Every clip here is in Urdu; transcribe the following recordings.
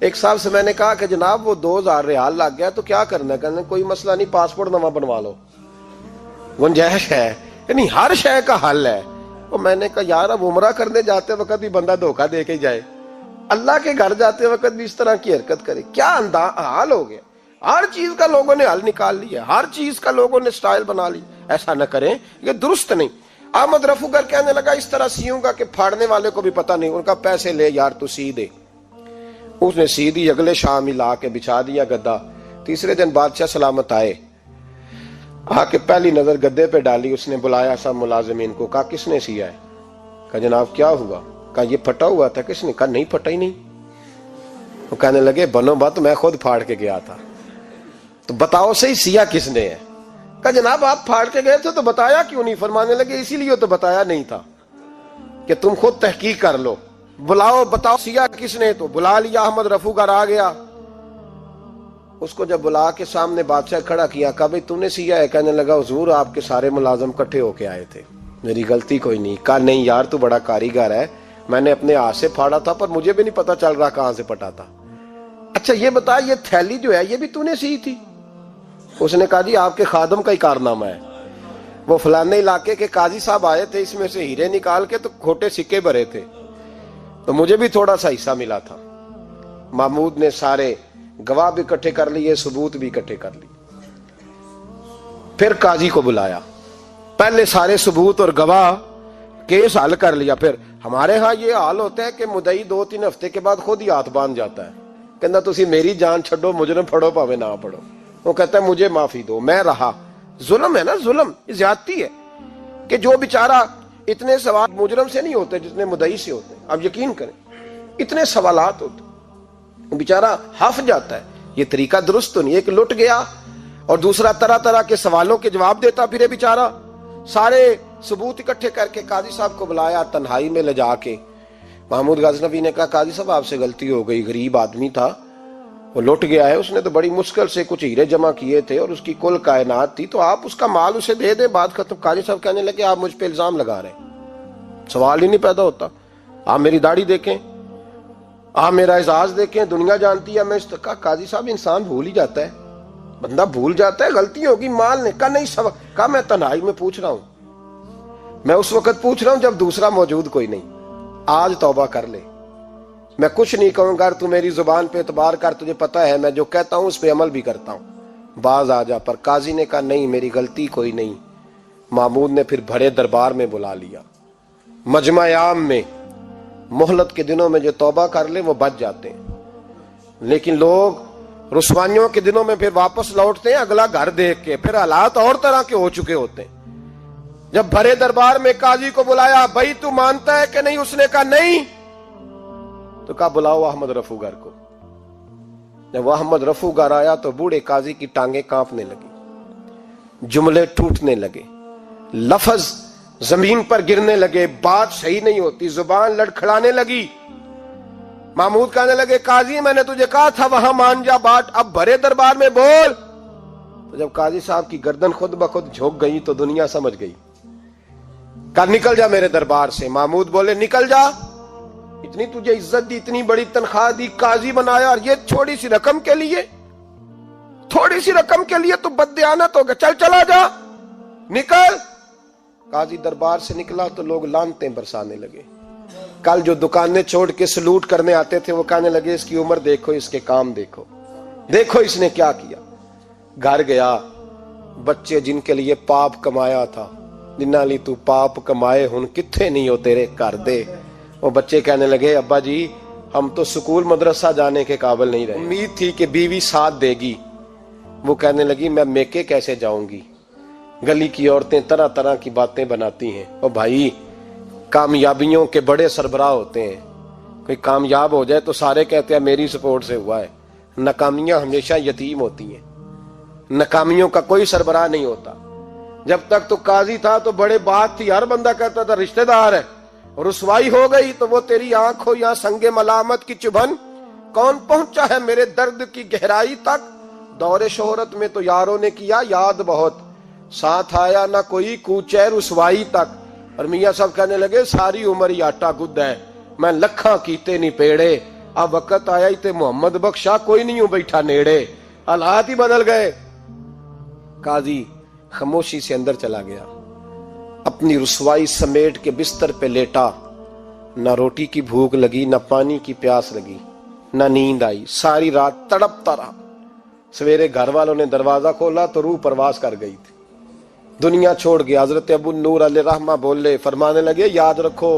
ایک صاحب سے میں نے کہا کہ جناب وہ 2000 ریال لگ گیا تو کیا کرنا ہے؟ کہنے کوئی مسئلہ نہیں، پاسپورٹ نواں بنوا لو، گنجائش ہے، یعنی ہر شے کا حل ہے۔ وہ میں نے کہا یار اب عمرہ کرنے جاتے وقت بھی بندہ دھوکہ دے کے جائے، اللہ کے گھر جاتے وقت بھی اس طرح کی حرکت کرے، کیا حال ہو گیا؟ ہر چیز کا لوگوں نے حل نکال لیا، ہر چیز کا لوگوں نے سٹائل بنا لی۔ ایسا نہ کریں، یہ درست نہیں۔ احمد رفو گر کہنے لگا اس طرح سیوں گا کہ پھاڑنے والے کو بھی پتہ نہیں۔ ان کا پیسے لے یار تو سی دے۔ اس نے سی دی، اگلے شام ہی لا کے بچھا دیا گدا۔ تیسرے دن بادشاہ سلامت آئے، آ کے پہلی نظر گدے پہ ڈالی، اس نے بلایا سب ملازمین کو، کہا کس نے سیا ہے؟ کہا جناب کیا ہوا؟ کہا یہ پھٹا ہوا تھا۔ کس نے؟ کہا نہیں پھٹا ہی نہیں۔ وہ کہنے لگے بنو بات میں خود پھاڑ کے گیا تھا، تو بتاؤ صحیح سیا کس نے ہے؟ کہا جناب آپ پھاڑ کے گئے تھے تو بتایا کیوں نہیں؟ فرمانے لگے اسی لیے تو بتایا نہیں تھا کہ تم خود تحقیق کر لو، بلاؤ بتاؤ سیا کس نے۔ تو بلا لیا، احمد رفو گر آ گیا۔ اس کو جب بلا کے سامنے بادشاہ کھڑا کیا، کہا بھئی تم نے سیا ہے؟ کہنے لگا حضور آپ کے سارے ملازم کٹھے ہو کے آئے تھے، میری غلطی کوئی نہیں۔ کہا نہیں یار تو بڑا کاریگر ہے، میں نے اپنے ہاتھ سے پھاڑا تھا پر مجھے بھی نہیں پتا چل رہا کہاں سے پھٹا تھا۔ اچھا یہ بتا یہ تھیلی جو ہے یہ بھی تو نے سی تھی؟ اس نے کہا جی آپ کے خادم کا ہی کارنامہ ہے، وہ فلانے علاقے کے قاضی صاحب آئے تھے، اس میں سے ہیرے نکال کے تو کھوٹے سکے بھرے تھے، تو مجھے بھی تھوڑا سا حصہ ملا تھا۔ محمود نے سارے گواہ بھی اکٹھے کر لیے، ثبوت بھی اکٹھے کر لیے۔ پھر قاضی کو بلایا، پہلے سارے ثبوت اور گواہ کیس حل کر لیا۔ پھر ہمارے ہاں یہ حال ہوتا ہے کہ مدعی 2-3 ہفتے کے بعد خود ہی ہاتھ باندھ جاتا ہے، کہنا تسی میری جان چھڈو، مجرم پھڑو پاوے نہ پڑھو۔ وہ کہتا ہے مجھے معافی دو، میں رہا۔ ظلم ہے نا، ظلم، یہ زیادتی ہے کہ جو بیچارہ اتنے سوال مجرم سے نہیں ہوتے جتنے مدعی سے ہوتے ہیں۔ اب یقین کریں اتنے سوالات ہوتے ہیں، بیچارہ ہف جاتا ہے۔ یہ طریقہ درست تو نہیں، ایک لٹ گیا اور دوسرا طرح طرح کے سوالوں کے جواب دیتا پھرے بیچارہ۔ سارے ثبوت اکٹھے کر کے قاضی صاحب کو بلایا، تنہائی میں لے جا کے محمود غزنوی نے کہا قاضی صاحب آپ سے غلطی ہو گئی، غریب آدمی تھا، وہ لٹ گیا ہے، اس نے تو بڑی مشکل سے کچھ ہیرے جمع کیے تھے اور اس کی کل کائنات تھی، تو آپ اس کا مال اسے دے دیں، بات ختم۔ قاضی صاحب کہنے لگے آپ مجھ پہ الزام لگا رہے ہیں، سوال ہی نہیں پیدا ہوتا۔ آپ میری داڑھی دیکھیں، آپ میرا اعزاز دیکھیں، دنیا جانتی ہے میں اس کا۔ قاضی صاحب انسان بھول ہی جاتا ہے، بندہ بھول جاتا ہے، غلطی ہوگی، مال نے کہا نہیں کہا میں تنہائی میں پوچھ رہا ہوں، میں اس وقت پوچھ رہا ہوں جب دوسرا موجود کوئی نہیں، آج توبہ کر لے، میں کچھ نہیں کہوں گا، تو میری زبان پہ اعتبار کر، تجھے پتا ہے میں جو کہتا ہوں اس پہ عمل بھی کرتا ہوں، باز آ جا۔ پر قاضی نے کہا نہیں میری غلطی کوئی نہیں۔ محمود نے پھر بڑے دربار میں بلا لیا، مجمع عام میں۔ مہلت کے دنوں میں جو توبہ کر لے وہ بچ جاتے ہیں، لیکن لوگ رسوائیوں کے دنوں میں پھر واپس لوٹتے ہیں اگلا گھر دیکھ کے، پھر حالات اور طرح کے ہو چکے ہوتے ہیں۔ جب بڑے دربار میں قاضی کو بلایا، بھائی تو مانتا ہے کہ نہیں؟ اس نے کہا نہیں۔ تو کہا بلاؤ احمد رفو گر کو۔ جب وہ احمد رفو گر آیا تو بوڑھے قاضی کی ٹانگیں کانپنے لگی، جملے ٹوٹنے لگے، لفظ زمین پر گرنے لگے، بات صحیح نہیں ہوتی، زبان لڑکھڑانے لگی۔ محمود کہنے لگے قاضی میں نے تجھے کہا تھا وہاں مان جا بات، اب بڑے دربار میں بول۔ تو جب قاضی صاحب کی گردن خود بخود جھک گئی تو دنیا سمجھ گئی، کہا نکل جا میرے دربار سے۔ محمود بولے نکل جا، اتنی تجھے عزت دی، اتنی بڑی تنخواہ دی، قاضی بنایا، اور یہ تھوڑی سی رقم کے لیے، تھوڑی سی رقم کے لیے تو بددیانت ہو گیا، چل چلا جا، نکل۔ قاضی دربار سے نکلا تو لوگ لعنتیں برسانے لگے۔ کل جو دکانیں چھوڑ کے سلوٹ کرنے آتے تھے وہ کہنے لگے اس کی عمر دیکھو، اس کے کام دیکھو، دیکھو اس نے کیا کیا۔ گھر گیا، بچے جن کے لیے پاپ کمایا تھا، جنہاں لی تو پاپ کمائے ہن کتھے نہیں ہو تیرے کر دے۔ وہ بچے کہنے لگے ابا جی ہم تو سکول مدرسہ جانے کے قابل نہیں رہے، امید تھی کہ بیوی ساتھ دے گی۔ وہ کہنے لگی میں میکے کیسے جاؤں گی، گلی کی عورتیں طرح طرح کی باتیں بناتی ہیں۔ اور بھائی کامیابیوں کے بڑے سربراہ ہوتے ہیں، کوئی کامیاب ہو جائے تو سارے کہتے ہیں میری سپورٹ سے ہوا ہے، ناکامیاں ہمیشہ یتیم ہوتی ہیں، ناکامیوں کا کوئی سربراہ نہیں ہوتا۔ جب تک تو قاضی تھا تو بڑے بات تھی، ہر بندہ کہتا تھا رشتہ دار ہے، اور رسوائی ہو گئی تو وہ تیری آنکھ ہو یا سنگ ملامت کی چبھن، کون پہنچا ہے میرے درد کی گہرائی تک، دور شہرت میں تو یاروں نے کیا یاد بہت، ساتھ آیا نہ کوئی کوچے رسوائی تک۔ اور میاں صاحب کہنے لگے ساری عمر ہی آٹا گد ہے، میں لکھاں کیتے نہیں پیڑے، اب وقت آیا ہی تے محمد بخشا کوئی نہیں ہوں بیٹھا نیڑے، حالات ہی بدل گئے۔ قاضی خاموشی سے اندر چلا گیا، اپنی رسوائی سمیٹ کے بستر پہ لیٹا، نہ روٹی کی بھوک لگی، نہ پانی کی پیاس لگی، نہ نیند آئی، ساری رات تڑپتا رہا۔ سویرے گھر والوں نے دروازہ کھولا تو روح پرواز کر گئی تھی، دنیا چھوڑ گیا۔ حضرت ابو نور علیہ رحمہ بولے، فرمانے لگے یاد رکھو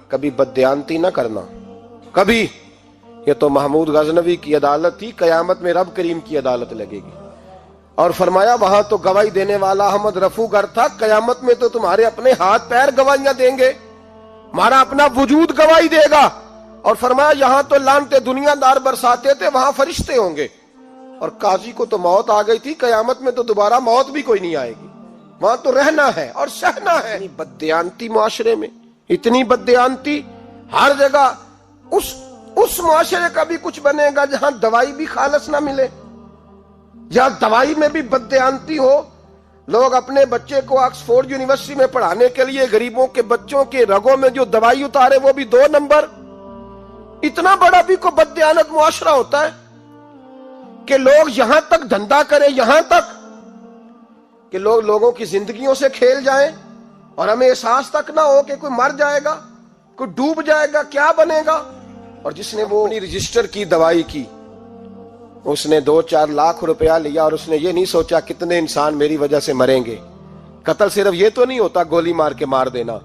کبھی بددیانتی نہ کرنا، کبھی۔ یہ تو محمود غزنوی کی عدالت تھی، قیامت میں رب کریم کی عدالت لگے گی۔ اور فرمایا وہاں تو گواہی دینے والا احمد رفو گر تھا، قیامت میں تو تمہارے اپنے ہاتھ پیر گواہیاں دیں گے، ہمارا اپنا وجود گواہی دے گا۔ اور فرمایا یہاں تو لعنتیں دنیا دار برساتے تھے، وہاں فرشتے ہوں گے۔ اور قاضی کو تو موت آ گئی تھی، قیامت میں تو دوبارہ موت بھی کوئی نہیں آئے گی، وہاں تو رہنا ہے اور سہنا ہے۔ اتنی بددیانتی معاشرے میں، اتنی بددیانتی ہر جگہ۔ اس معاشرے کا بھی کچھ بنے گا جہاں دوائی بھی خالص نہ ملے، جہاں دوائی میں بھی بددیانتی ہو۔ لوگ اپنے بچے کو آکسفورڈ یونیورسٹی میں پڑھانے کے لیے غریبوں کے بچوں کے رگوں میں جو دوائی اتارے وہ بھی 2 نمبر۔ اتنا بڑا بھی کوئی بددیانت معاشرہ ہوتا ہے کہ لوگ یہاں تک دھندا کریں، یہاں تک کہ لوگ لوگوں کی زندگیوں سے کھیل جائیں اور ہمیں احساس تک نہ ہو کہ کوئی مر جائے گا، کوئی ڈوب جائے گا، کیا بنے گا۔ اور جس نے وہ اپنی رجسٹر کی دوائی کی، اس نے 2-4 لاکھ روپیہ لیا اور اس نے یہ نہیں سوچا کتنے انسان میری وجہ سے مریں گے۔ قتل صرف یہ تو نہیں ہوتا گولی مار کے مار دینا،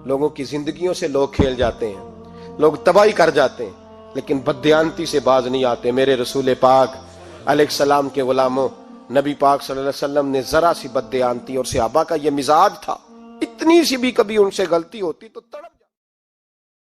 لوگوں کی زندگیوں سے لوگ کھیل جاتے ہیں، لوگ تباہی کر جاتے ہیں، لیکن بددیانتی سے باز نہیں آتے۔ میرے رسول پاک علیہ السلام کے غلاموں، نبی پاک صلی اللہ علیہ وسلم نے ذرا سی بددیانتی، اور صحابہ کا یہ مزاج تھا، اتنی سی بھی کبھی ان سے غلطی ہوتی تو تڑپ